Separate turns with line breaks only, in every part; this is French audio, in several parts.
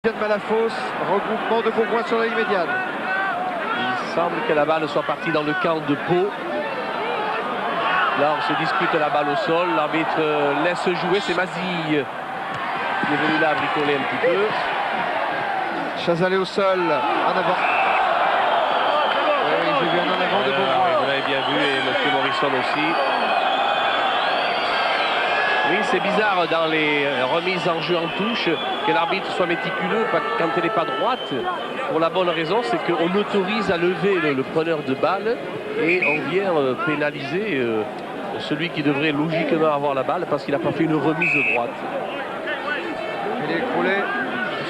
Malafosse, regroupement de Bourgoin sur la ligne médiane.
Il semble que la balle soit partie dans le camp de Pau. Là, on se dispute la balle au sol. L'arbitre laisse jouer. C'est Mazille qui est venu là bricoler un petit peu.
Chazalé au sol, en avant. Oui, j'ai vu un en avant de Bourgoin.
Vous l'avez bien vu, et M. Morrison aussi. Oui, c'est bizarre dans les remises en jeu en touche que l'arbitre soit méticuleux quand elle n'est pas droite. Pour la bonne raison, c'est qu'on autorise à lever le preneur de balle et on vient pénaliser celui qui devrait logiquement avoir la balle parce qu'il n'a pas fait une remise droite.
Il est écroulé.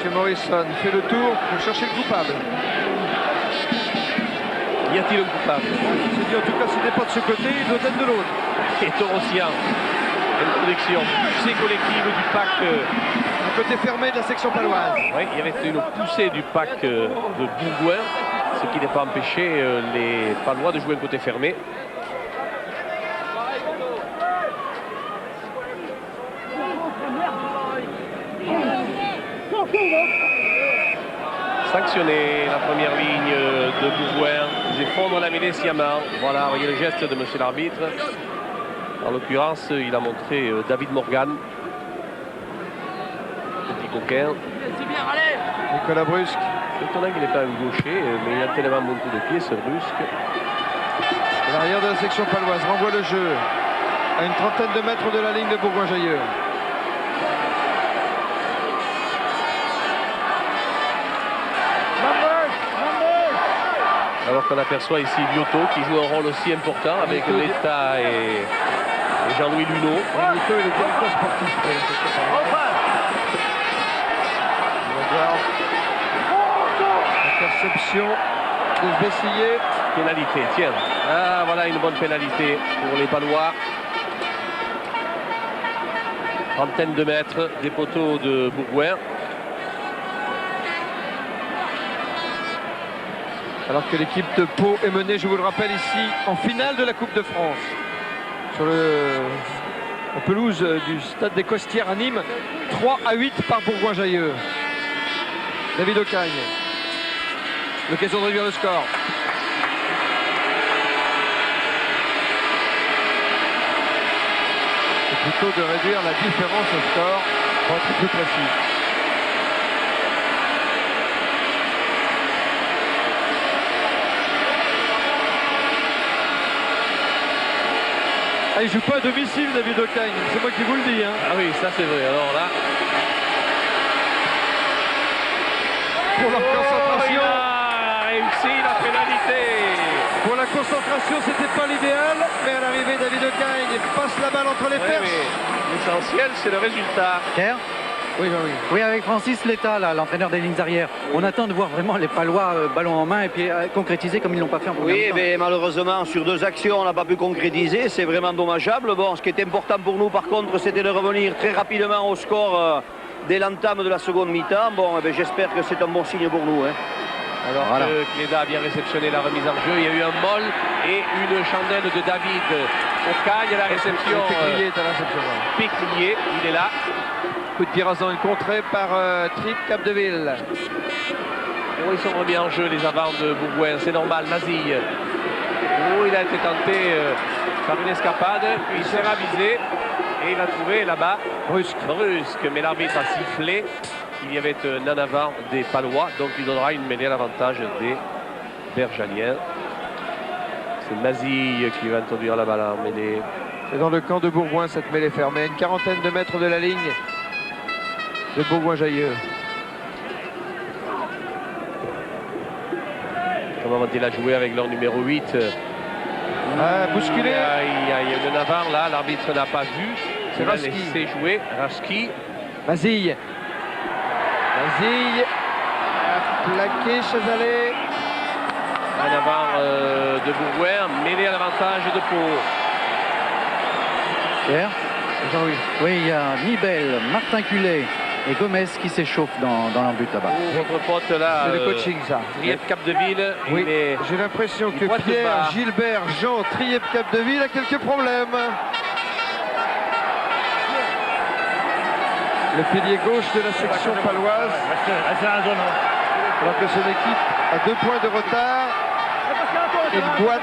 M. Morrison fait le tour pour chercher le coupable.
Y a-t-il un coupable?
Il se dit en tout cas s'il n'est pas de ce côté, il doit être de l'autre.
Et Torossian. Une collection poussée collective du pack.
Un côté fermé de la section paloise.
Oui, il y avait une poussée du pack de Bourgoin, ce qui n'est pas empêché les Palois de jouer un côté fermé. Sanctionné la première ligne de Bourgoin. Ils effondrent la mêlée sciemment. Voilà, voyez le geste de monsieur l'arbitre. En l'occurrence, il a montré David Morgan. Petit coquin.
Nicolas Brusque.
C'est étonnant qu'il n'est pas un gaucher, mais il a tellement bon coup de pied, ce Brusque.
L'arrière de la section paloise renvoie le jeu à une trentaine de mètres de la ligne de Bourgoin-Jallieu.
Alors qu'on aperçoit ici Lyoto qui joue un rôle aussi important avec l'État et Jean-Louis Luneau.
Lyoto est le directeur sportif. Interception de Bessillier.
Pénalité, tiens. Ah, voilà une bonne pénalité pour les Palois. Trentaine de mètres des poteaux de Bourgoin.
Alors que l'équipe de Pau est menée, je vous le rappelle, ici en finale de la Coupe de France. Sur la pelouse du stade des Costières à Nîmes, 3-8 par Bourgoin-Jallieu. David Ocagne. L'occasion de réduire le score. C'est plutôt de réduire la différence au score pour être plus précis. Ah, il joue pas à domicile, David Ocagne, c'est moi qui vous le dis. Hein.
Ah oui, ça c'est vrai. Alors là,
pour leur concentration,
il a réussi la pénalité.
Pour la concentration, c'était pas l'idéal, mais à l'arrivée, David Ocagne passe la balle entre les perches.
L'essentiel, c'est le résultat.
Pierre ?
Oui, oui.
Oui, avec Francis Letta, l'entraîneur des lignes arrières. On attend de voir vraiment les Palois ballon en main et puis concrétiser comme ils ne l'ont pas fait en première mi-temps.
Oui, mais malheureusement, sur deux actions, on n'a pas pu concrétiser. C'est vraiment dommageable. Bon, ce qui est important pour nous, par contre, c'était de revenir très rapidement au score dès l'entame de la seconde mi-temps. Bon, eh j'espère que c'est un bon signe pour nous. Hein.
Alors voilà. Cléda a bien réceptionné la remise en jeu. Il y a eu un molle et une chandelle de David Ocagne à la réception. Péclier, il est là.
Coup de pied rasant, une contrée par Tripp Capdeville.
Oh, ils sont remis en jeu les avants de Bourgoin, c'est normal. Mazille. Oh, il a été tenté par une escapade, puis il s'est ravisé et il a trouvé là-bas Brusque, mais l'arbitre a sifflé. Il y avait un en avant des Palois, donc il donnera une mêlée à l'avantage des Bergaliens. C'est Mazille qui va introduire la balle en mêlée.
C'est dans le camp de Bourgoin cette mêlée fermée, une quarantaine de mètres de la ligne de Bourgoin-Jallieu.
Comment vont-ils la jouer avec leur numéro 8?
Bousculé.
Il y a une avant là, l'arbitre n'a pas vu.
C'est Raski.
Laissé jouer. Raski.
Mazille a plaqué Chazalé.
En avant de Bourgoin, mêlé à l'avantage de Pau.
Pierre ?
Jean-Louis.
Oui, il y a Nibel, Martin Cullet et Gomez qui s'échauffent dans leur but là-bas.
Votre pote là.
C'est le coaching ça.
Triep Capdeville.
Oui, j'ai l'impression que Pierre, Gilbert, Jean, Triep Capdeville a quelques problèmes. le pilier gauche de la section paloise. Alors que son équipe a 2 points de retard. Il boite.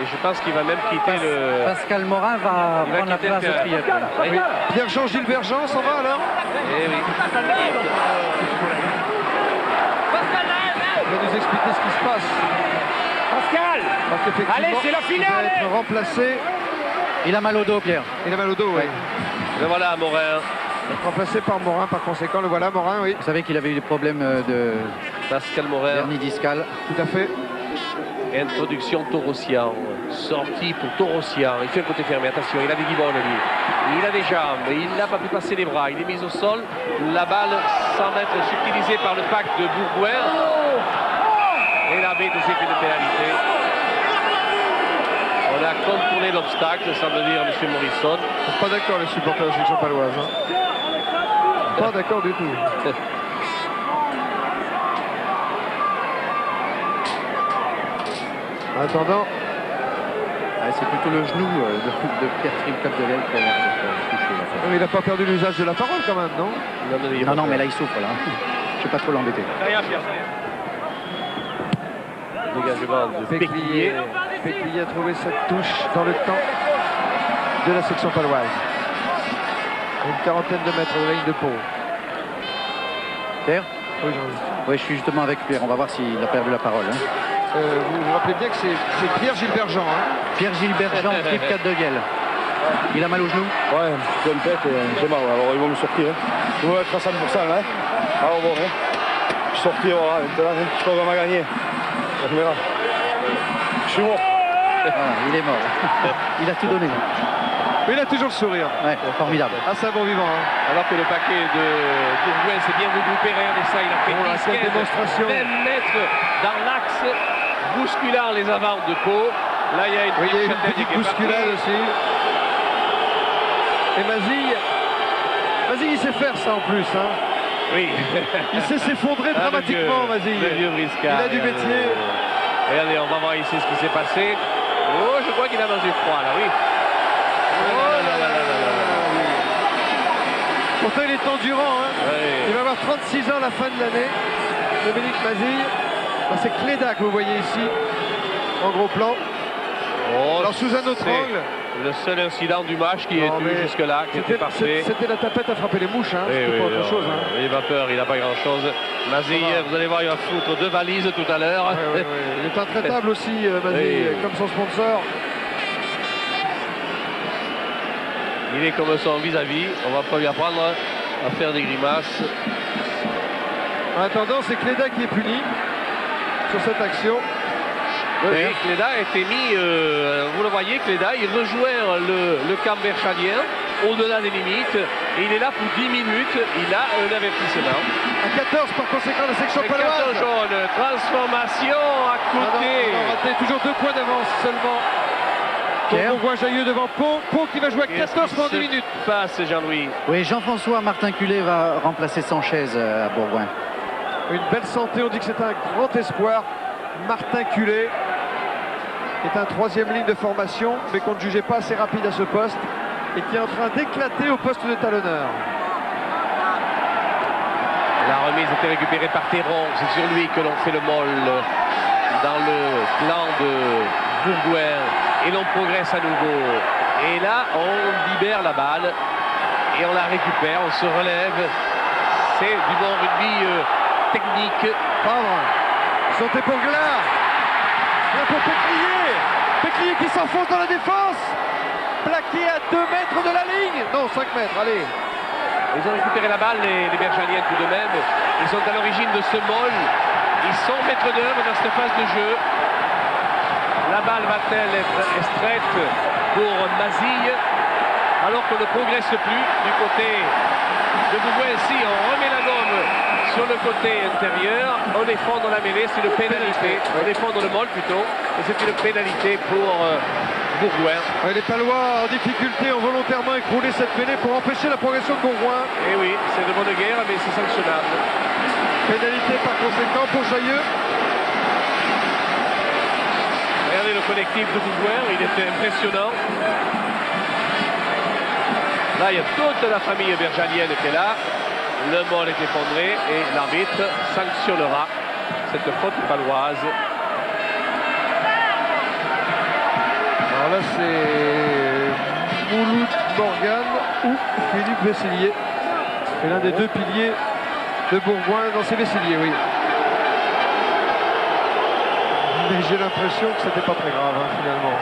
Mais je pense qu'il va même quitter le...
Pascal Morin va
Il va
prendre la
quitter
place
le
de
terrain.
triathlon.
Oui.
Pierre-Jean Gilbert-Jean s'en va alors.
Eh oui.
Il va nous expliquer ce qui se passe.
Pascal,
Parce qu'effectivement,
allez, c'est la
il
finale.
va être remplacé.
Il a mal au dos, Pierre.
Il a mal au dos, oui.
Le voilà, Morin.
Remplacé par Morin, par conséquent, le voilà, Morin, oui.
Vous savez qu'il avait eu des problèmes de
Pascal Morin.
hernie discale.
Tout à fait.
Introduction Torossian. Sortie pour Torossian. Il fait le côté fermé. Attention, il a des guiboles, lui. Il a des jambes. Il n'a pas pu passer les bras. Il est mis au sol. La balle semble être subtilisée par le pack de Bourgoin. Et l'arbitre sait qu'une pénalité. On a contourné l'obstacle, semble dire M. Morrison.
Ils sont pas d'accord, les supporters de la section paloise. Hein. Pas d'accord du tout. En attendant,
C'est plutôt le genou de Pierre-Philippe Capdevel qui a l'air d'être touché. Là.
il n'a pas perdu l'usage de la parole quand même, non?
Non, mais là il souffre. Là. Je ne vais pas trop l'embêter.
Dégagement de Péquilier.
Péquilier a trouvé cette touche dans le temps de la section paloise. Une quarantaine de mètres de la ligne de Pau.
Pierre?
Oui, Jean-Louis.
Oui, je suis justement avec Pierre. On va voir s'il a perdu la parole. Hein.
Vous vous rappelez bien que c'est Pierre Gilbert-Jean. Hein.
Pierre Gilbert Jean, Philippe Capdevel. Il a mal au genou?
Ouais, j'ai une tête, j'ai mal, alors ils vont me sortir. Ils vont être à 100%, hein. Alors bon, hein. Je suis sorti, voilà, maintenant, hein. Je crois qu'on va gagner. On verra. Je suis mort.
Voilà, il est mort. Il a tout donné.
Mais il a toujours le sourire.
Ouais, formidable.
Ah, c'est un bon vivant. Hein.
Alors que le paquet de Bourgoin s'est bien regroupé, regardez ça, il a fait
Oh là,
10,
quelle
15,
démonstration.
20 mètres dans l'axe, bousculant les avants de Pau. Là, il y a une
Oui, il y a une
Châtaigne
petite
qui est
bousculade
partie.
aussi. Et Mazille, il sait faire ça en plus. Hein.
Oui.
Il sait s'effondrer
Ah,
dramatiquement, Mazille.
Le vieux briscard.
Il a du métier.
Regardez, on va voir ici ce qui s'est passé. Oh, je crois qu'il a mangé froid, là, oui.
Oh là là là là là là. Pourtant, il est endurant. Hein. Il va avoir 36 ans à la fin de l'année. Dominique Mazille. C'est Cléda que vous voyez ici, en gros plan.
Oh,
Alors sous un autre
c'est
angle.
le seul incident du match qui est
Non,
eu
mais
jusque-là, qui était parfait.
C'était la tapette à frapper les mouches, hein.
Oui,
C'était
oui,
pas autre
non,
chose. Hein.
Il n'a pas peur, il n'a pas grand-chose. Mazille,
Ça va.
vous allez voir, il va foutre 2 valises tout à l'heure.
Ouais, ouais, ouais. Il est intraitable aussi, Mazille,
Oui.
comme son sponsor.
Il est comme son vis-à-vis, on va pas lui apprendre à faire des grimaces.
En attendant, c'est Cléda qui est puni sur cette action.
Et Cléda a été mis, vous le voyez, Cléda, il rejoint le camp berchalien au-delà des limites. Et il est là pour 10 minutes, il a un avertissement.
À 14 par conséquent la section
Carton
paloise.
jaune, transformation à
Ah non,
côté.
on raté, toujours 2 points d'avance seulement.
Pierre.
Bourgoin Jailleux devant Pau. Pau qui va jouer à 14 pendant 10 minutes.
Passe Jean-Louis.
Oui, Jean-François Martin Culé va remplacer Sanchez à Bourgoin.
Une belle santé, on dit que c'est un grand espoir. Martin Culé est un 3e ligne de formation, mais qu'on ne jugeait pas assez rapide à ce poste et qui est en train d'éclater au poste de talonneur.
La remise était récupérée par Théron. C'est sur lui que l'on fait le molle dans le plan de Bourgoin. Et l'on progresse à nouveau. Et là, on libère la balle et on la récupère, on se relève. C'est du bon rugby technique.
Favre, sauté pour Glard. Bien pour Péclier. Péclier qui s'enfonce dans la défense. Plaqué à 2 mètres de la ligne. Non, 5 mètres, allez.
Ils ont récupéré la balle, les Bergaliens tout de même. Ils sont à l'origine de ce molle. Ils sont maîtres d'œuvre dans cette phase de jeu. La balle va-t-elle être extraite pour Mazille alors qu'on ne progresse plus du côté de Bourgoin? Si on remet la gomme sur le côté intérieur, on effondre la mêlée, c'est une pénalité. On effondre le molle plutôt, et c'est une pénalité pour Bourgoin.
Ouais, les Palois en difficulté ont volontairement écroulé cette mêlée pour empêcher la progression de Bourgoin.
Et oui, c'est de bonne guerre, mais c'est sanctionnable.
Pénalité par conséquent pour Jailleux.
Regardez le collectif de Bourgoin, il était impressionnant. Là, il y a toute la famille berjalienne qui est là. Le mol est effondré et l'arbitre sanctionnera cette faute paloise.
Alors là, c'est Mouloud Morgan ou Philippe Vessellier. C'est l'un des deux piliers de Bourgoin dans ses Vessellier, oui. Mais j'ai l'impression que c'était pas très grave, hein, finalement.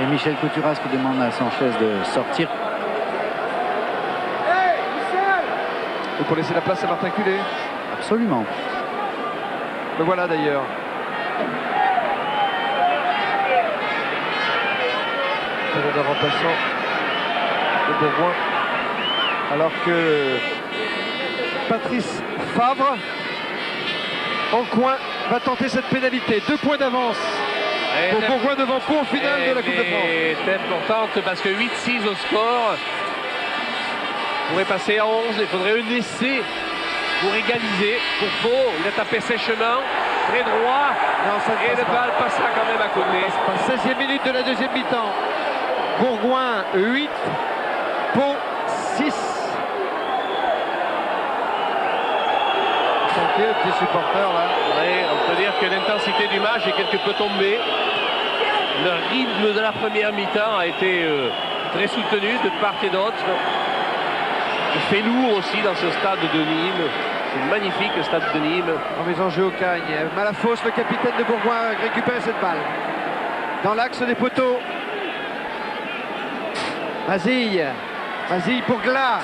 Et Michel Couturas qui demande à Sanchez de sortir.
Et pour laisser la place à Martin Culé.
Absolument.
Le voilà d'ailleurs. Un remplaçant de Bourgoin. Alors que Patrice Favre, en coin, va tenter cette pénalité. 2 points d'avance pour Bourgoin devant Pau en finale de la Coupe de France.
C'est importante parce que 8-6 au score. Pourrait passer à 11, il faudrait un essai pour égaliser. Pour Pau, il a tapé sèchement, très droit.
Non, ça
et le bal passera quand même à côté.
16e minute de la deuxième mi-temps. Bourgoin 8, Pau 6. Le petit supporter là.
Oui, on peut dire que l'intensité du match est quelque peu tombée. Le rythme de la première mi-temps a été très soutenu de part et d'autre. Il fait lourd aussi dans ce stade de Nîmes. C'est un magnifique stade de Nîmes.
Remise en jeu au Cagne. Malafosse, le capitaine de Bourgoin, récupère cette balle. Dans l'axe des poteaux. Mazille. Mazille pour Glas.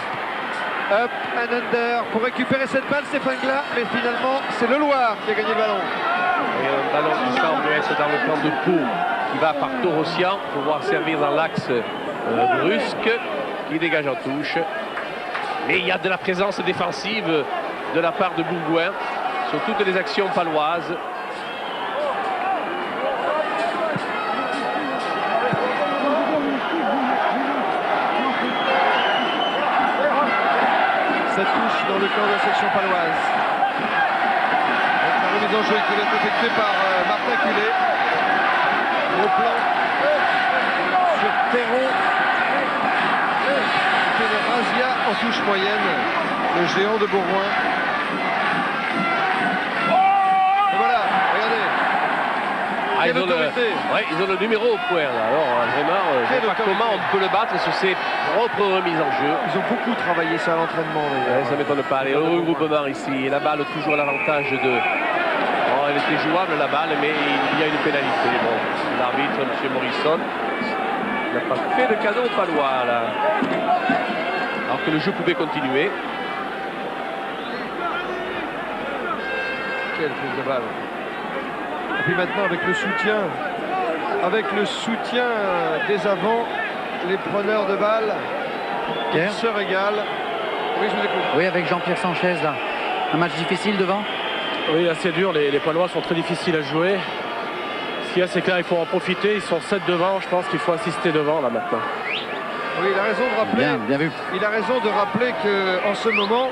Up and under pour récupérer cette balle, Stéphane Glas. Mais finalement, c'est Le Loir qui a gagné le ballon.
Et un ballon qui semble être dans le camp de Pau, qui va par Torossian pour pouvoir servir dans l'axe brusque, qui dégage en touche. Mais il y a de la présence défensive de la part de Bourgoin sur toutes les actions paloises.
Ça touche dans le camp de la section paloise. Donc la remise en jeu qui va être effectuée par Martin Culé. Au plan sur Théron. C'est le Razia en touche moyenne. Le géant de Bourgoin. Et voilà, regardez. Quelle autorité.
Ils ont le numéro au point là. Alors vraiment, je ne sais pas comment on peut le battre sur ses propres remises en jeu.
Ils ont beaucoup travaillé ça à l'entraînement.
Ouais, ça ne m'étonne pas. Les regroupements ici. Et la balle toujours à l'avantage de... Bon, elle était jouable la balle, mais il y a une pénalité. Bon, l'arbitre, M. Morrison, n'a pas fait de cadeau aux Palois là. Alors que le jeu pouvait continuer.
Quelle prise de balle. Et puis maintenant avec le soutien des avants, les preneurs de balles, ils se régalent. Oui, je vous écoute.
Oui, avec Jean-Pierre Sanchez là. Un match difficile devant.
Oui, assez dur. Les Palois sont très difficiles à jouer. Ce qu'il y a, c'est que là, il faut en profiter. Ils sont 7 devant. Je pense qu'il faut assister devant là maintenant.
Oui, il a raison de rappeler.
Bien vu.
Il a raison de rappeler qu'en ce moment,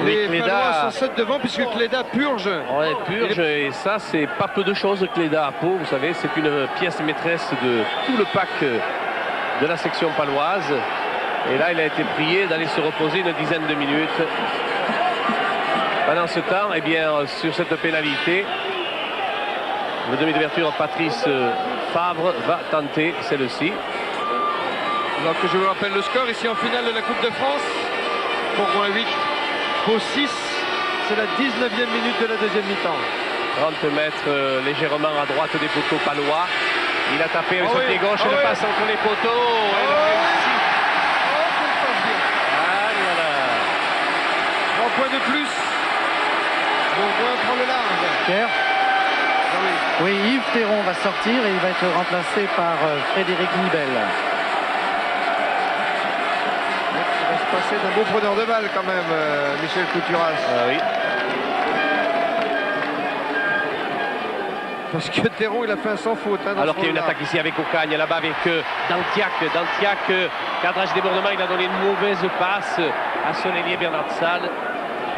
les Palois sont 7 devant puisque Cléda purge.
Ouais, purge, et ça, c'est pas peu de choses, Cléda à Pau. Vous savez, c'est une pièce maîtresse de tout le pack de la section paloise. Et là, il a été prié d'aller se reposer une dizaine de minutes. Pendant ce temps, eh bien, sur cette pénalité, le demi d'ouverture, Patrice Favre va tenter celle-ci.
Alors que je vous rappelle le score ici en finale de la Coupe de France. Bourgoin 8, Pau 6. C'est la 19e minute de la deuxième mi-temps.
30 mètres légèrement à droite des poteaux palois. Il a tapé avec son pied gauche, le passe entre les poteaux. Elle réussit. Voilà.
3 points de plus. Bourgoin prend le large.
Pierre. Oui, Yves Théron va sortir et il va être remplacé par Frédéric Nibel.
Il va se passer d'un beau preneur de balle quand même, Michel Couturas.
Oui.
Parce que Théron, il a fait un sans faute. Hein,
alors qu'il y a une attaque ici avec Ocagne, là-bas avec Dantiac. Dantiac, cadrage débordement, il a donné une mauvaise passe à son ailier Bernard Salle.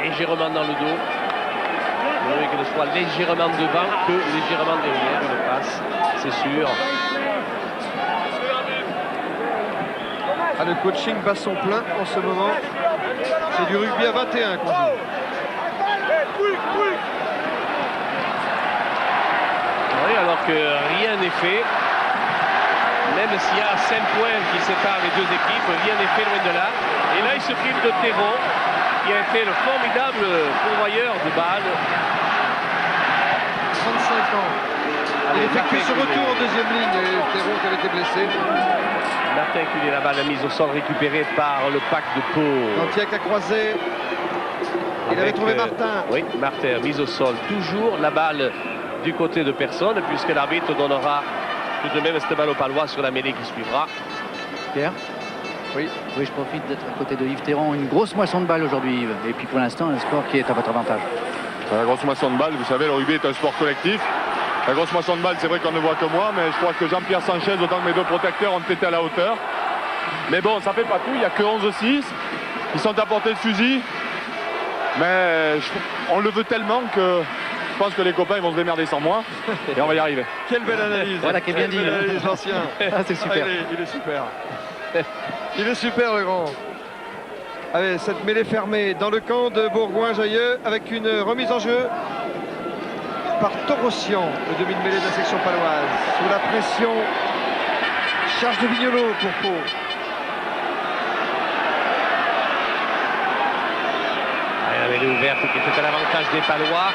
Légèrement dans le dos. Oui, que ce soit légèrement devant que légèrement derrière, une passe, c'est sûr.
Ah, le coaching bat son plein en ce moment. C'est du rugby à 21 qu'on joue.
Oui, alors que rien n'est fait. Même s'il y a 5 points qui séparent les deux équipes, rien n'est fait loin de là. Et là, il se prive de Théron, qui a été le formidable pourvoyeur de balles.
35 ans. Il effectue ce retour en deuxième ligne. Et Théron qui avait été blessé.
Martin Culé, la balle mise au sol récupérée par le pack de Pau.
Dantiac a croisé. Il avait trouvé Martin.
Oui, Martin, mise au sol. Toujours la balle du côté de personne, puisque l'arbitre donnera tout de même cette balle au Palois sur la mêlée qui suivra.
Pierre?
Oui.
Oui, je profite d'être à côté de Yves Théron. Une grosse moisson de balles aujourd'hui, Yves. Et puis pour l'instant, un sport qui est à votre avantage.
La grosse moisson de balles, vous savez, le rugby est un sport collectif. La grosse moisson de balles, c'est vrai qu'on ne voit que moi, mais je crois que Jean-Pierre Sanchez, autant que mes deux protecteurs, ont été à la hauteur. Mais bon, ça fait pas tout, il n'y a que 11-6. Ils sont à portée de fusil. Mais on le veut tellement que je pense que les copains ils vont se démerder sans moi. Et on va y arriver.
Quelle belle analyse.
Voilà qui est bien dit.
L'ancien.
Ah, c'est super.
Il est super. Il est super, le grand. Allez, cette mêlée fermée dans le camp de Bourgoin-Jallieu avec une remise en jeu par Torossian, le demi de mêlée de la section paloise. Sous la pression, charge de Vignolo pour Pau.
La mêlée ouverte qui était à l'avantage des Palois.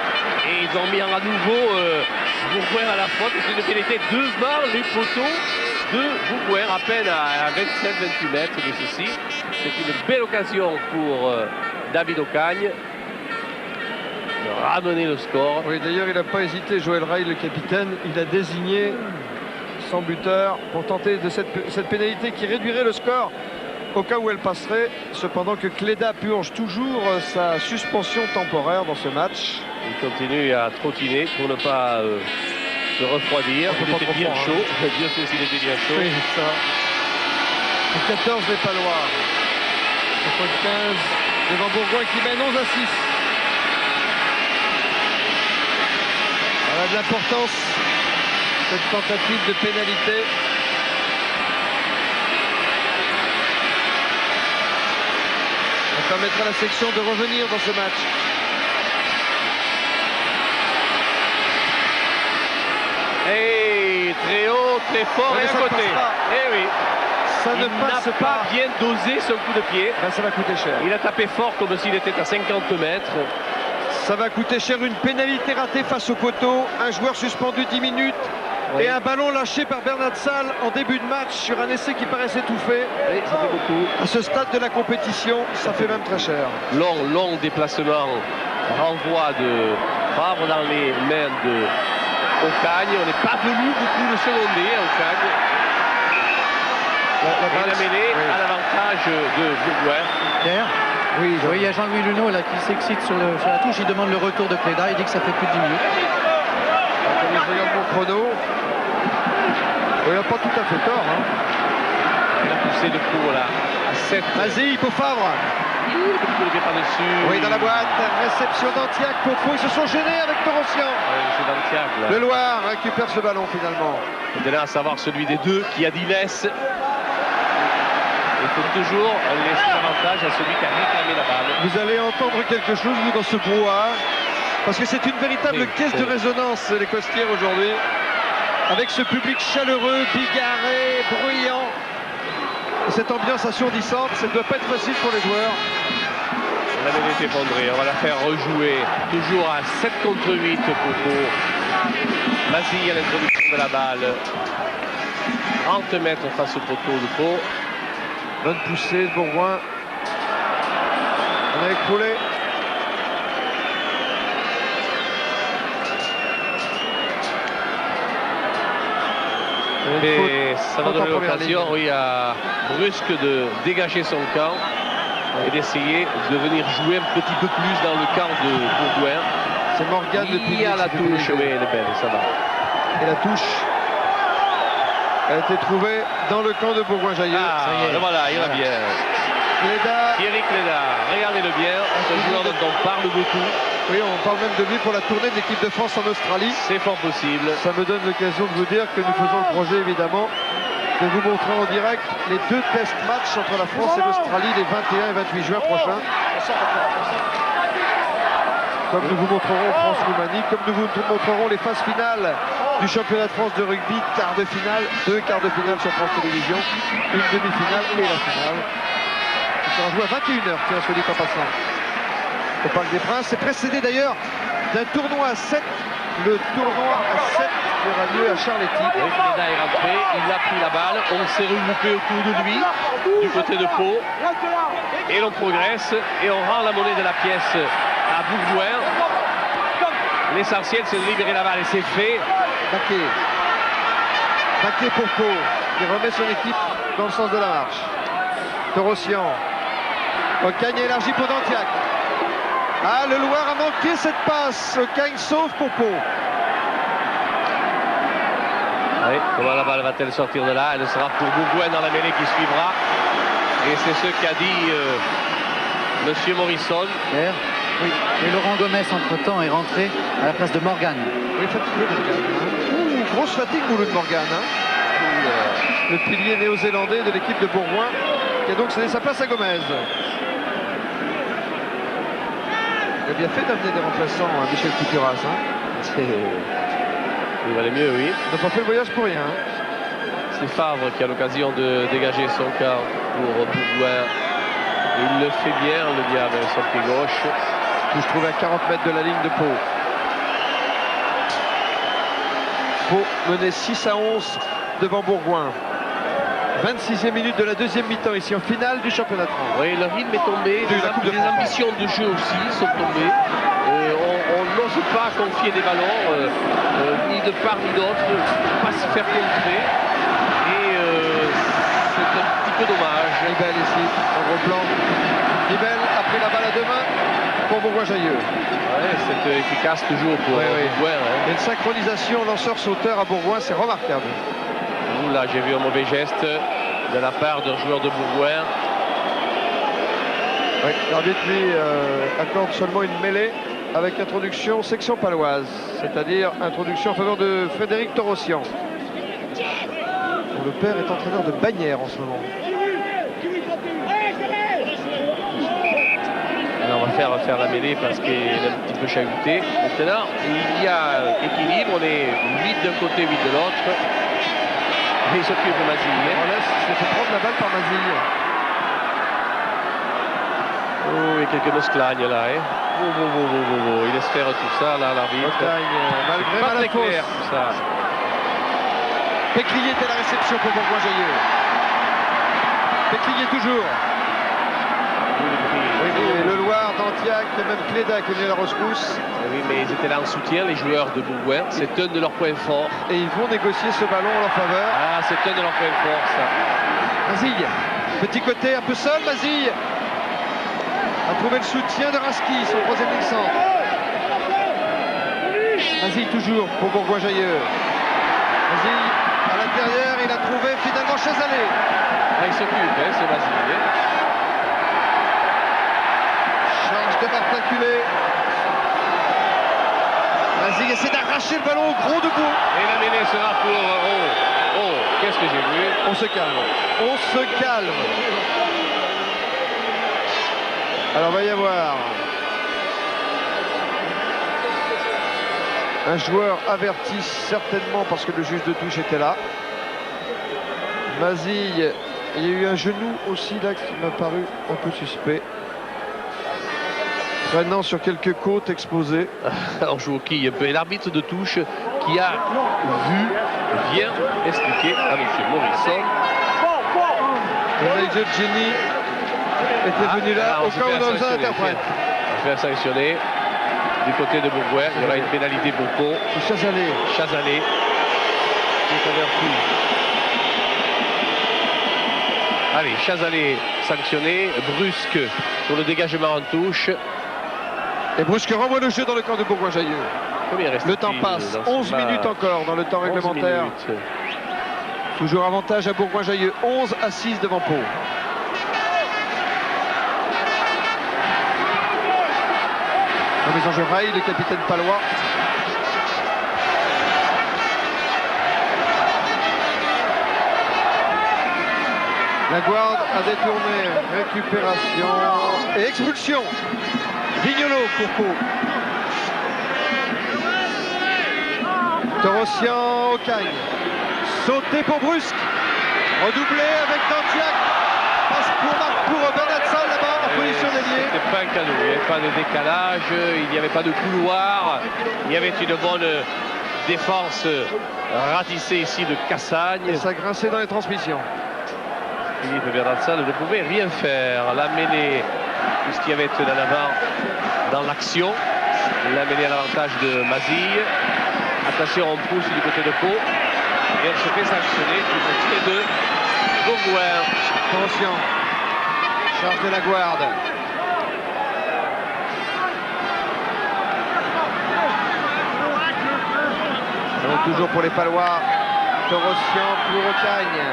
Et ils ont mis à nouveau Bourgoin à la faute. C'est une pénalité devant les poteaux de Bourgoin, à peine à 27-28 mètres de ceci. C'est une belle occasion pour David Ocagne de ramener le score.
Oui, d'ailleurs, il n'a pas hésité, Joël Ray, le capitaine. Il a désigné son buteur pour tenter de cette pénalité qui réduirait le score au cas où elle passerait. Cependant que Cléda purge toujours sa suspension temporaire dans ce match.
Il continue à trottiner pour ne pas se refroidir. Il était bien chaud. Dieu sait s'il était bien chaud.
Oui, ça. Et 14 les Palois. 15 devant Bourgoin qui mène 11-6. Voilà de l'importance, cette tentative de pénalité. Ça permettra à la section de revenir dans ce match.
Et très haut, très fort
Ouais,
et à
ça ne
côté.
passe pas.
Eh oui.
Ça
Il
ne
n'a
passe
pas bien dosé son coup de pied.
Ben, ça va coûter cher.
Il a tapé fort comme s'il était à 50 mètres.
Ça va coûter cher, une pénalité ratée face au poteau, un joueur suspendu 10 minutes
Oui.
et un ballon lâché par Bernard Salle en début de match sur un essai qui paraissait tout fait.
Oui, ça fait beaucoup.
À ce stade de la compétition, ça fait même très cher.
Long déplacement. Renvoi de Favre dans les mains de Ocagne. On n'est pas venu beaucoup le seconder à Ocagne. Et la mêlée à l'avantage de Bourgoin.
Pierre? Oui, il y a Jean-Louis Luneau là, qui s'excite sur la touche. Il demande le retour de Cléda. Il dit que ça fait plus de 10 minutes.
Attendez, je regarde mon chrono. Il n'a pas tout à fait tort. Hein.
Il a poussé de cours là à 7.
Vas-y, il faut Favre.
Il ne vient pas dessus.
Oui, dans la boîte. Réception d'Antiac pour Pau. Ils se sont gênés avec Torossian.
C'est Dantiac, là.
Le Loir récupère ce ballon finalement.
De là à savoir celui des deux qui a dit laisse. Il faut toujours laisser l'avantage à celui qui a réclamé la balle.
Vous allez entendre quelque chose, vous, dans ce brouhaha, parce que c'est une véritable
Oui,
caisse de résonance, les Costières, aujourd'hui, avec ce public chaleureux, bigarré, bruyant, cette ambiance assourdissante. Ça ne doit pas être facile pour les joueurs.
La mêlée est effondrée, on va la faire rejouer. Toujours à 7 contre 8 pour Pau. Mazille à l'introduction de la balle. 30 mètres face au poteau de Pau.
Bonne poussée de Bourgoin. On a écroulé.
Et ça va
faute en
donner
première
l'occasion,
ligne.
oui, à Brusque de dégager son camp et d'essayer de venir jouer un petit peu plus dans le camp de Bourgoin.
C'est Morgane depuis
Il y a la touche, oui, elle est belle, ça va.
Et la touche a été trouvée dans le camp de Bourgoin-Jallieu.
Ah, le voilà, il y en a bien.
Cléda.
Thierry Cléda, regardez-le bien, ce joueur dont on parle beaucoup.
Oui, on parle même de lui pour la tournée de l'équipe de France en Australie.
C'est fort possible.
Ça me donne l'occasion de vous dire que nous faisons le projet, évidemment,
de vous montrer en direct les 2 test matchs entre la France et l'Australie les 21 et 28 juin prochains. Comme nous vous montrerons France-Roumanie, comme nous vous montrerons les phases finales du championnat de France de rugby, quart de finale, 2 quarts de finale sur France Télévisions, une demi-finale et la finale. Ça sera joué à 21h, tiens, soit dit en passant, au Parc des Princes. C'est précédé d'ailleurs d'un tournoi à 7, le tournoi à 7 qui aura lieu à Charletti.
Oui, Cléda est rentré, il a pris la balle, on s'est regroupé autour de lui, du côté de Pau, et l'on progresse, et on rend la monnaie de la pièce à Bourgoin. L'essentiel, c'est de libérer la balle, et c'est fait.
Baquet pour Pau, qui remet son équipe dans le sens de la marche. Torossian. Ocagne élargi pour Dantiac. Ah, le Loir a manqué cette passe. Ocagne sauve pour Pau.
Oui, comment la balle va-t-elle sortir de là? Elle sera pour Bourgoin dans la mêlée qui suivra. Et c'est ce qu'a dit Monsieur Morrison.
Oui. Et Laurent Gomez, entre-temps, est rentré à la place de Morgan.
Oui, fatigué Morgan. Grosse fatigue pour le Morgan. Le pilier néo-zélandais de l'équipe de Bourgoin, qui a donc cédé sa place à Gomez. Il a bien fait d'amener des remplaçants à Michel Couturas.
Il valait mieux, oui.
Il n'a pas fait le voyage pour rien.
C'est Favre qui a l'occasion de dégager son quart pour Bourgoin. Il le fait bien, le diable, avec son pied gauche.
Où je trouve à 40 mètres de la ligne de Pau. Pau menait 6-11 devant Bourgoin. 26e minute de la deuxième mi-temps ici en finale du championnat de France.
Oui, le rythme est tombé, les ambitions de jeu aussi sont tombées. On n'ose pas confier des ballons, ni de part ni d'autre, pas se faire contrer. Et c'est un petit peu dommage.
Nibel ici, en gros plan. Nibel a pris la balle à 2 mains pour Bourgoin-Jailleux.
Ouais, c'est efficace toujours pour Bourgoin.
Et une synchronisation lanceur-sauteur à Bourgoin, c'est remarquable.
Là, j'ai vu un mauvais geste de la part d'un joueur de Bourgoin.
Oui, l'arbitre lui accorde seulement une mêlée avec introduction section paloise, c'est-à-dire introduction en faveur de Frédéric Torossian. Le père est entraîneur de Bagnères en ce moment.
Alors on va faire la mêlée parce qu'il est un petit peu chahuté. Maintenant, il y a équilibre, on est 8 d'un côté, 8 de l'autre. Et il s'occupe de Mazille.
On se fait prendre la balle par Mazille.
Oh, il y a quelques musclagnes là. Il laisse faire tout ça, là, l'arbitre.
Malgré
pas très clair,
fausse.
tout ça.
Péclier était la réception pour Bourgoin-Jailleux. Péclier toujours. Et le Loir, Dantiac, même Cléda qui est venu à la rescousse.
Oui, mais ils étaient là en soutien, les joueurs de Bourgoin. C'est un de leurs points forts.
Et ils vont négocier ce ballon en leur faveur.
Ah, c'est un de leurs points forts, ça.
Mazille, petit côté un peu seul, Mazille a trouvé le soutien de Raski, son troisième ligne centre. Mazille toujours pour Bourgoin-Jailleux. Mazille à l'intérieur, il a trouvé finalement Chazalé.
Ah, il s'occupe, c'est Mazille.
Change de martaculé. Mazille essaie d'arracher le ballon au gros debout.
Et la mêlée sera pour... Oh, qu'est-ce que j'ai vu?
On se calme. On se calme. Alors, va y avoir un joueur averti, certainement parce que le juge de touche était là. Mazille, il y a eu un genou aussi là qui m'a paru un peu suspect. Traînant sur quelques côtes exposées.
On joue au quille un peu. Et l'arbitre de touche qui a vu vient expliquer à M. Morrison.
Nigel Jenny était venu là au cas où on a besoin d'interprète.
On va faire sanctionner du côté de Bourgoin. Il y aura une pénalité pour Pau.
C'est Chazalé.
Chazalé qui est averti. Allez, Chazalé sanctionné. Brusque pour le dégagement en touche.
Et Brusque renvoie le jeu dans le camp de Bourgoin-Jailleux. Le temps passe. 11 minutes encore dans le temps réglementaire. Toujours avantage à Bourgoin-Jailleux. 11-6 devant Pau. Remise en jeu Rail, le capitaine palois. La Guarde a détourné, récupération et expulsion. Vignolo pour Pau. Torossian au Cagne. Sauté pour Brusque. Redoublé avec Dantiac. Passe pour Benatsal là-bas en position d'ailier.
C'était pas un cadeau, il n'y avait pas de décalage, il n'y avait pas de couloir, il y avait une bonne défense ratissée ici de Cassagne.
Et ça grinçait dans les transmissions.
Philippe Benatsal ne pouvait rien faire. La mêlée, puisqu'il y avait de l'avant dans l'action, la mêlée à l'avantage de Mazille. Attention, on pousse du côté de Pau et elle se fait sanctionner du côté de Bourgoin.
Attention, charge de la Guarde. Donc toujours pour les Palois. Torossian pour Ocagne.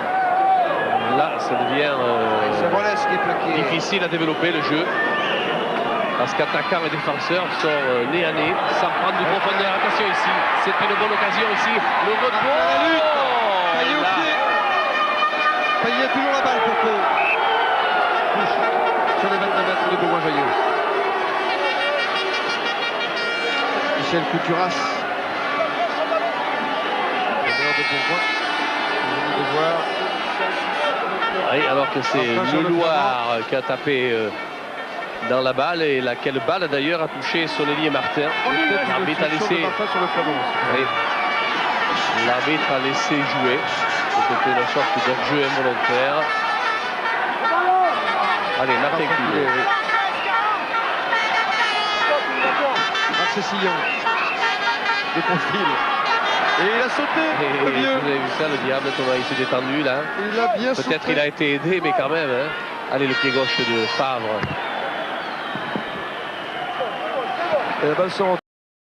Là, ça devient
Sabolès qui est plaqué.
difficile à développer le jeu. Parce qu'attaquants et défenseurs sont nez à nez, sans prendre de profondeur. Attention ici, c'est une bonne occasion ici. Le retour.
La lutte. Payet au
Là.
pied. Payet toujours la balle pour Pau. Touche sur les 22 mètres de Bourgoin-Jaillot. Michel Couturas. L'honneur de Bourgoin. On vient de voir.
Oui, alors que c'est
Enfin, sur le
Leloir qui a tapé dans la balle, et laquelle balle d'ailleurs a touché Sonelli et Martin. L'arbitre a laissé.
Sur le flamand aussi.
Oui. L'arbitre a laissé jouer. C'était une sorte d'hors-jeu involontaire. Allez, Martin qui
Max Sillon. De profil. Et il a sauté, le
vous
vieux.
avez vu ça, le diable, Thomas, il s'est détendu là.
Il a bien sauté.
Peut-être il a été aidé, mais quand même. Hein. Allez, le pied gauche de Favre.
Et la balle se